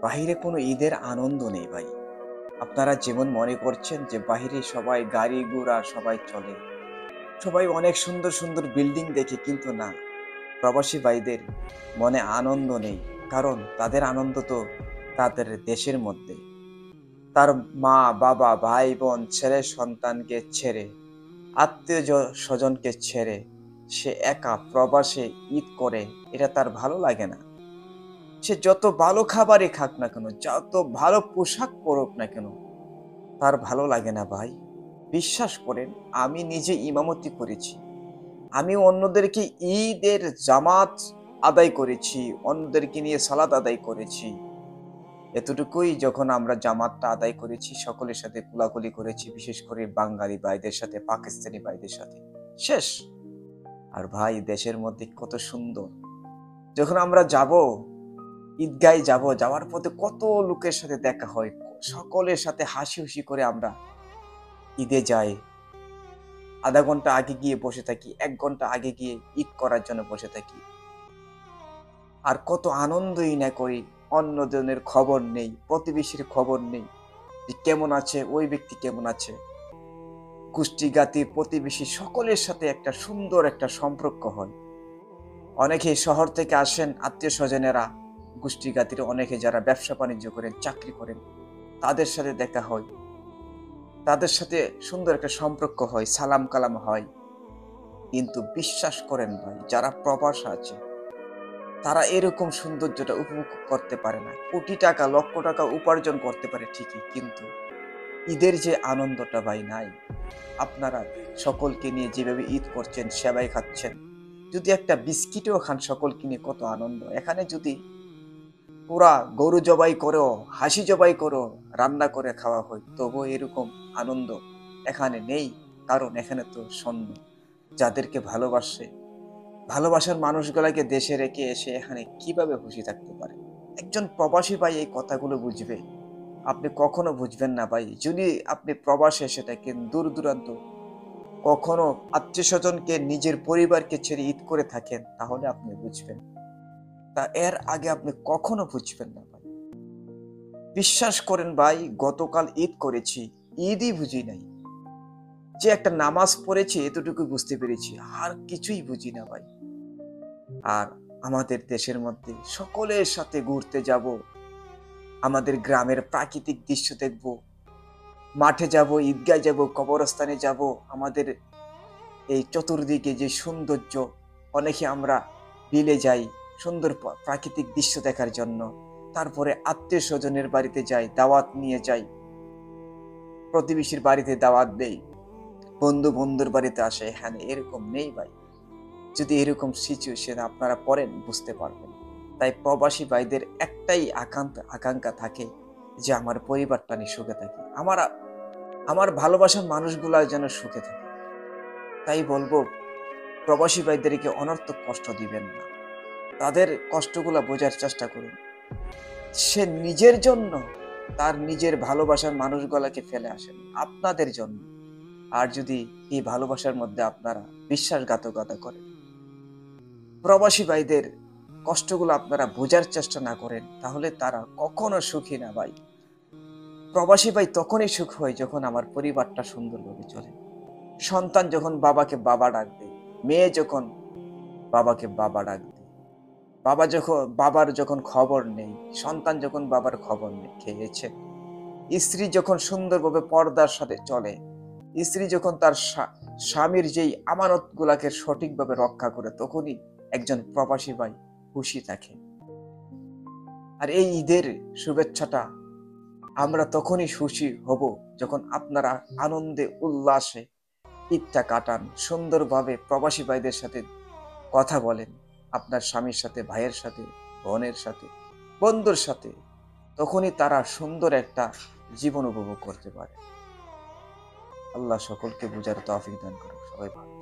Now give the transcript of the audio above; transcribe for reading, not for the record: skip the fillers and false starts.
বাহিরে কোনো ঈদের আনন্দ নেই ভাই। আপনারা যেমন মনে করছেন যে বাহিরে সবাই গাড়ি ঘোড়া সবাই চলে, সবাই অনেক সুন্দর সুন্দর বিল্ডিং দেখে, কিন্তু না, প্রবাসী ভাইদের মনে আনন্দ নেই। কারণ তাদের আনন্দ তো তাদের দেশের মধ্যে। তার মা বাবা ভাই বোন ছেলে সন্তানকে ছেড়ে, আত্মীয় স্বজনকে ছেড়ে সে একা প্রবাসে ঈদ করে, এটা তার ভালো লাগে না। সে যত ভালো খাবারই খাক না কেন, যত ভালো পোশাক পরুক না কেন, তার ভালো লাগে না ভাই। বিশ্বাস করেন, আমি নিজে ইমামতি করেছি। আমি অন্যদেরকে ঈদের জামাত আদায় করেছি, অন্যদেরকে নিয়ে সালাত আদায় করেছি। এতটুকুই, যখন আমরা জামাতটা আদায় করেছি সকলের সাথে কোলাকুলি করেছি, বিশেষ করে বাঙালি ভাইদের সাথে, পাকিস্তানি ভাইদের সাথে, শেষ। আর ভাই দেশের মধ্যে কত সুন্দর, যখন আমরা যাব ঈদগায় যাব, যাওয়ার পথে কত লোকের সাথে দেখা হয়, সকলের সাথে হাসি খুশি করে আমরা ঈদে যাই। আধা ঘন্টা আগে গিয়ে বসে থাকি, 1 ঘন্টা আগে গিয়ে ঈদ করার জন্য বসে থাকি। আর কত আনন্দই না করি। অন্যজনের খবর নেই, প্রতিবেশীর খবর নেই যে কেমন আছে, ওই ব্যক্তি কেমন আছে। গোষ্ঠীগাতি প্রতিবেশী সকলের সাথে একটা সুন্দর একটা সম্পর্ক হয়। অনেকে শহর থেকে আসেন আত্মীয় স্বজনেরা, গোষ্ঠীগাতির অনেকে যারা ব্যবসা বাণিজ্য করেন, চাকরি করেন, তাদের সাথে দেখা হয়, তাদের সাথে সুন্দর একটা সম্পর্ক হয়, সালাম কালাম হয়। কিন্তু বিশ্বাস করেন ভাই, যারা প্রবাসে আছে তারা এরকম সৌন্দর্যটা উপভোগ করতে পারে না। কোটি টাকা লক্ষ টাকা উপার্জন করতে পারে ঠিকই, কিন্তু ঈদের যে আনন্দটা ভাই নাই। আপনারা সকলকে নিয়ে যেভাবে ঈদ করছেন, সেবাই খাচ্ছেন, যদি একটা বিস্কিটও খান সকলকে নিয়ে, কত আনন্দ। এখানে যদি পুরা গরু জবাই করো, হাসি জবাই করো, রান্না করে খাওয়া হয়, তবু এরকম আনন্দ এখানে নেই। কারণ এখানে তো সৈন্য যাদেরকে ভালোবাসে, ভালোবাসার মানুষগুলাকে দেশে রেখে এসে এখানে কিভাবে খুশি থাকতে পারে? একজন প্রবাসী ভাই এই কথাগুলো বুঝবে। আপনি কখনো বুঝবেন না ভাই, যদি আপনি প্রবাসে এসে থাকেন, দূর দূরান্ত কখনো আত্মীয় স্বজনকে, নিজের পরিবারকে ছেড়ে ঈদ করে থাকেন, তাহলে আপনি বুঝবেন। তা এর আগে আপনি কখনো বুঝবেন না ভাই। বিশ্বাস করেন ভাই, গতকাল ঈদ করেছি, ঈদই বুঝি নাই। যে একটা নামাজ পড়েছি এতটুকু বুঝতে পেরেছি, আর কিছুই বুঝি না ভাই। আর আমাদের দেশের মধ্যে সকলের সাথে ঘুরতে যাব, আমাদের গ্রামের প্রাকৃতিক দৃশ্য দেখব, মাঠে যাব, ঈদগায় যাব, কবরস্থানে যাব, আমাদের এই চতুর্দিকে যে সৌন্দর্য, অনেকে আমরা বিলে যাই সুন্দর প্রাকৃতিক দৃশ্য দেখার জন্য। তারপরে আত্মীয় স্বজনের বাড়িতে যাই, দাওয়াত নিয়ে যাই, প্রতিবেশীর বাড়িতে দাওয়াত দেই, বন্ধু বন্ধুর বাড়িতে আসে। এখানে এরকম নেই ভাই। যদি এরকম সিচুয়েশন আপনারা পড়েন, বুঝতে পারবেন। তাই প্রবাসী ভাইদের একটাই আকাঙ্ক্ষা থাকে যে আমার পরিবারটা নিয়ে সুখে থাকে, আমার ভালোবাসার মানুষগুলা যেন সুখে থাকে। তাই বলবো, প্রবাসী ভাইদেরকে অনর্থক কষ্ট দিবেন না, তাদের কষ্টগুলা বোঝার চেষ্টা করুন। সে নিজের জন্য, তার নিজের ভালোবাসার মানুষগুলাকে ফেলে আসেন আপনাদের জন্য। আর যদি এই ভালোবাসার মধ্যে আপনারা বিশ্বাসঘাতকতা করেন, প্রবাসী ভাইদের কষ্টগুলো আপনারা বোঝার চেষ্টা না করেন, তাহলে তারা কখনো সুখী না ভাই। প্রবাসী ভাই তখনই সুখ হয় যখন আমার পরিবারটা সুন্দরভাবে চলে। সন্তান যখন বাবাকে বাবা ডাক দেয়, মেয়ে যখন বাবাকে বাবা ডাক দেয়, বাবার যখন খবর নেই, সন্তান যখন বাবার খবর নেই খেয়েছে, স্ত্রী যখন সুন্দরভাবে পর্দার সাথে চলে, স্ত্রী যখন তার স্বামীর যেই আমানত গুলাকে সঠিকভাবে রক্ষা করে, তখনই একজন প্রবাসী ভাই খুশি থাকে। আর এই ঈদের শুভেচ্ছাটা আমরা তখনই খুশি হব যখন আপনারা আনন্দে উল্লাসে ঈদটা কাটান, সুন্দরভাবে প্রবাসী ভাইদের সাথে কথা বলেন, আপনার স্বামীর সাথে, ভাইয়ের সাথে, বোনের সাথে, বন্ধুর সাথে। তখনই তারা সুন্দর একটা জীবন উপভোগ করতে পারে। আল্লাহ সকলকে বুঝার তৌফিক দান করুন। সবাই ভালো।